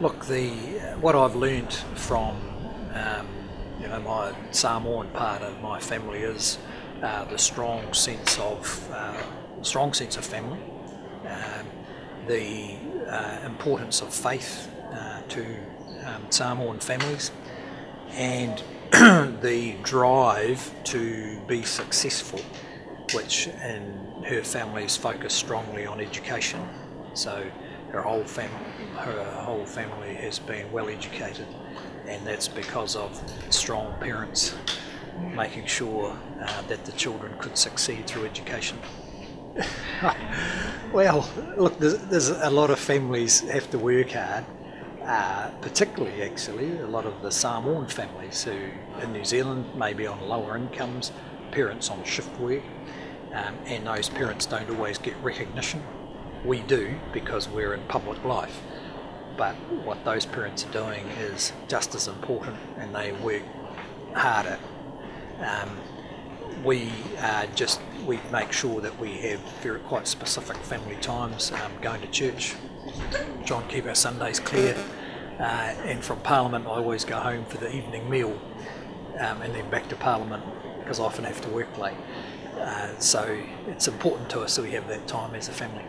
Look, what I've learnt from my Samoan part of my family is the strong sense of family, the importance of faith to Samoan families, and the drive to be successful, which in her family is focused strongly on education. So her whole family has been well educated, and that's because of strong parents making sure that the children could succeed through education. Well, look, there's a lot of families have to work hard, particularly actually a lot of the Samoan families who in New Zealand may be on lower incomes, parents on shift work, and those parents don't always get recognition. We do, because we're in public life, but what those parents are doing is just as important, and they work harder. We make sure that we have quite specific family times, going to church, try and keep our Sundays clear, and from Parliament I always go home for the evening meal, and then back to Parliament because I often have to work late. So it's important to us that we have that time as a family.